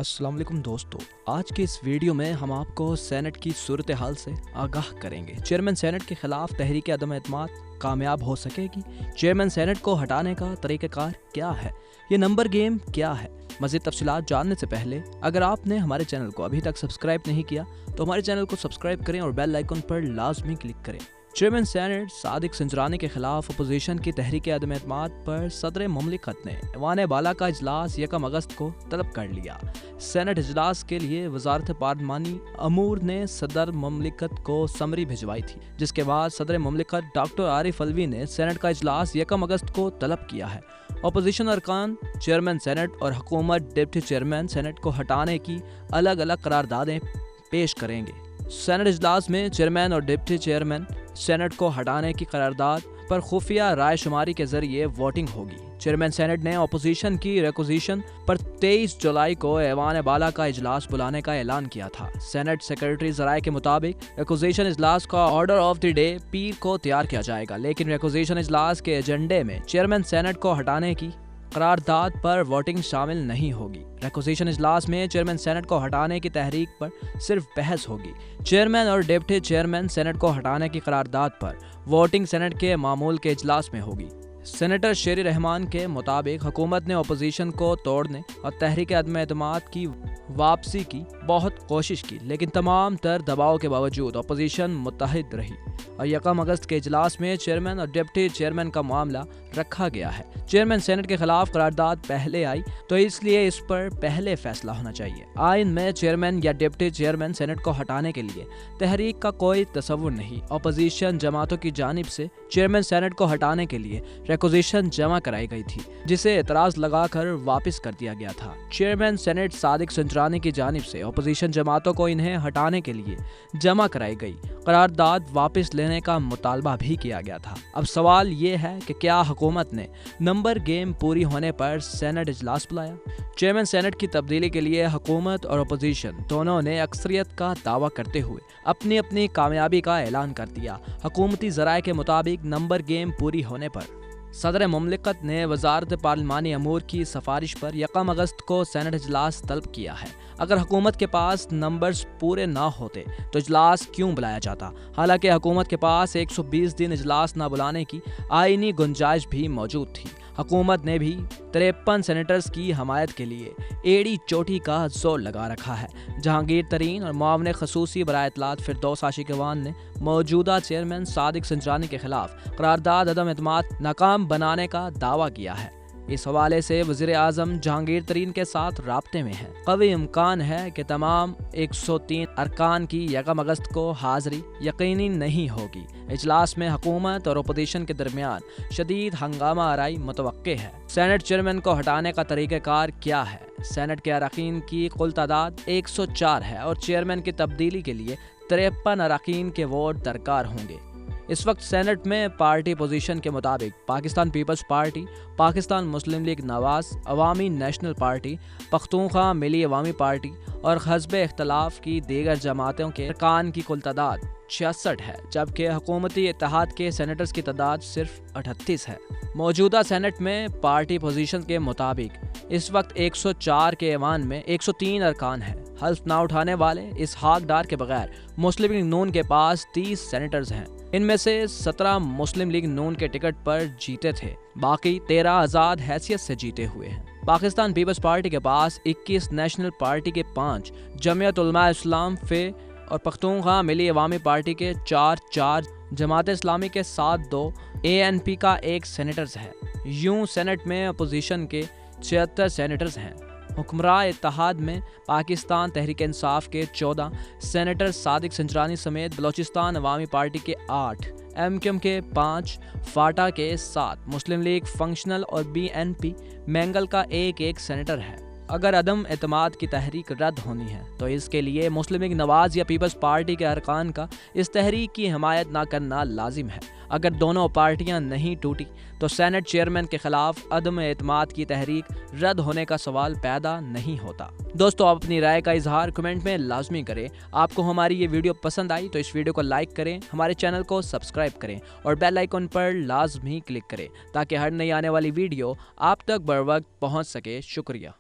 अस्सलाम वालेकुम दोस्तों, आज के इस वीडियो में हम आपको सेनेट की सूरत हाल से आगाह करेंगे। चेयरमैन सेनेट के खिलाफ तहरीक अदम एतमाद कामयाब हो सकेगी? चेयरमैन सेनेट को हटाने का तरीक़ाकार क्या है? ये नंबर गेम क्या है? मज़ीद तफसीलात जानने से पहले अगर आपने हमारे चैनल को अभी तक सब्सक्राइब नहीं किया तो हमारे चैनल को सब्सक्राइब करें और बेल आइकन पर लाजमी क्लिक करें। चेयरमैन सेनेट सादिक संजरानी के खिलाफ अपोजिशन की तहरीक अदम एतमाद पर सदर मुमलिकत ने ऐवान बाला का इजलास 1 अगस्त को तलब कर लिया। सेनेट इजलास के लिए वजारत पार्लिमानी अमूर ने सदर मुमलिकत को समरी भिजवाई थी, जिसके बाद सदर मुमलिकत डॉक्टर आरिफ अलवी ने सेनेट का इजलास 1 अगस्त को तलब किया है। अपोजिशन अरकान चेयरमैन सेनेट और हुकूमत डिप्टी चेयरमैन सेनेट को हटाने की अलग अलग करारदादें पेश करेंगे। सेनेट इजलास में चेयरमैन और डिप्टी चेयरमैन सेनेट को हटाने की करारदाद पर खुफिया राय शुमारी के जरिए वोटिंग होगी। चेयरमैन सेनेट ने अपोजिशन की रिक्वेजिशन पर 23 जुलाई को ऐवान बाला का इजलास बुलाने का ऐलान किया था। सेनेट सेक्रेटरी जराये के मुताबिक रिक्वेजिशन इजलास का ऑर्डर ऑफ द डे पीर को तैयार किया जाएगा, लेकिन रिक्वेजिशन इजलास के एजेंडे में चेयरमैन सेनेट को हटाने की करारदाद पर वोटिंग शामिल नहीं होगी। रिक्वेजिशन इजलास में चेयरमैन सेनेट को हटाने की तहरीक पर सिर्फ बहस होगी। चेयरमैन और डिप्टी चेयरमैन सेनेट को हटाने की करारदाद पर वोटिंग सेनेट के मामूल के इजलास में होगी। सेनेटर शेरी रहमान के मुताबिक हुकूमत ने अपोजिशन को तोड़ने और तहरीक अदम एतमाद की वापसी की बहुत कोशिश की, लेकिन तमाम तर दबाव के बावजूद अपोजिशन मुत्तहिद रही और 1 अगस्त के इजलास में चेयरमैन और डिप्टी चेयरमैन का मामला रखा गया है। चेयरमैन सेनेट के खिलाफ करारदाद पहले आई तो इसलिए इस पर पहले फैसला होना चाहिए। आइन में चेयरमैन या डिप्टी चेयरमैन सेनेट को हटाने के लिए तहरीक का कोई तसव्वुर नहीं। अपोजिशन जमातों की जानिब से चेयरमैन सेनेट को हटाने के लिए रिक्वेजिशन जमा कराई गई थी, जिसे एतराज लगाकर वापस कर दिया गया था। चेयरमैन सेनेट सादिक संजरानी की जानिब से अपोजिशन जमातों को इन्हें हटाने के लिए जमा कराई गई करारदाद वापस लेने का मुतालबा भी किया गया था। अब सवाल ये है कि क्या हुकूमत ने नंबर गेम पूरी होने पर सेनेट इजलास बुलाया? चेयरमैन सेनेट की तब्दीली के लिए हुकूमत और अपोजिशन दोनों ने अक्सरियत का दावा करते हुए अपनी अपनी कामयाबी का ऐलान कर दिया। हुकूमती ज़राए के मुताबिक नंबर गेम पूरी होने पर सदर मुमलिकत ने वजारत पार्लिमानी अमूर की सिफारिश पर 1 अगस्त को सेनेट इजलास तलब किया है। अगर हुकूमत के पास नंबर्स पूरे ना होते तो इजलास क्यों बुलाया जाता? हालांकि हुकूमत के पास 120 दिन इजलास ना बुलाने की आईनी गुंजाइश भी मौजूद थी। हुकूमत ने भी 53 सेनेटर्स की हमायत के लिए एड़ी चोटी का जोर लगा रखा है। जहांगीर तरीन और मुआवन खसूसी बराए इत्तलात फिरदौस आशिकवान ने मौजूदा चेयरमैन सादिक संजरानी के खिलाफ करारदाद अदम एतमाद नाकाम बनाने का दावा किया है। इस हवाले से वज़ीर आज़म जहांगीर तरीन के साथ राब्ते में है। कवी इम्कान है कि तमाम 103 अरकान की 1 अगस्त को हाज़री यकीनी नहीं होगी। इजलास में हुकूमत और अपोजिशन के दरमियान शदीद हंगामा आराई मुतवक्के है। सेनेट चेयरमैन को हटाने का तरीक़ाकार क्या है? सेनेट के अरकान की कुल तादाद 104 है और चेयरमैन की तब्दीली के लिए 53 अरकान के वोट दरकार होंगे। इस वक्त सेनेट में पार्टी पोजीशन के मुताबिक पाकिस्तान पीपल्स पार्टी, पाकिस्तान मुस्लिम लीग नवाज, अवामी नेशनल पार्टी, पख्तूनख्वा मिली अवामी पार्टी और हज़ब इख्तलाफ की दीगर जमातों के अरकान की कुल तादाद 66 है, जबकि हुकूमती इत्तेहाद के सेनेटर्स की तादाद सिर्फ 38 है। मौजूदा सेनेट में पार्टी पोजीशन के मुताबिक इस वक्त 104 के ऐवान में 103 अरकान हैं। हल्फ ना उठाने वाले इस हाकदार के बगैर मुस्लिम लीग नून के पास 30 सेनेटर्स हैं। इनमें से 17 मुस्लिम लीग नून के टिकट पर जीते थे, बाकी 13 आज़ाद हैसियत से जीते हुए हैं। पाकिस्तान पीपल्स पार्टी के पास 21, नेशनल पार्टी के 5, जमीयत उलमा इस्लाम फे और पख्तूनख्वा मिली अवामी पार्टी के 4, जमात इस्लामी के 7, 2, ANP का 1 सेनेटर्स है। यूं सेनेट में अपोजिशन के 76 सेनेटर्स हैं। हुक्मरान इत्तेहाद में पाकिस्तान तहरीक इंसाफ के 14 सेनेटर, सादिक संजरानी समेत बलोचिस्तान अवामी पार्टी के 8, MQM के 5, फाटा के 7, मुस्लिम लीग फंक्शनल और BNP मैंगल का 1 सेनेटर है। अगर अदम एतमाद की तहरीक रद्द होनी है तो इसके लिए मुस्लिम लीग नवाज या पीपल्स पार्टी के अरकान का इस तहरीक की हिमायत ना करना लाजिम है। अगर दोनों पार्टियां नहीं टूटी तो सेनेट चेयरमैन के खिलाफ अदम एतमाद की तहरीक रद्द होने का सवाल पैदा नहीं होता। दोस्तों, आप अपनी राय का इजहार कमेंट में लाजमी करें। आपको हमारी ये वीडियो पसंद आई तो इस वीडियो को लाइक करें, हमारे चैनल को सब्सक्राइब करें और बेल आइकन पर लाजमी क्लिक करें ताकि हर नई आने वाली वीडियो आप तक बर वक्त पहुँच सके। शुक्रिया।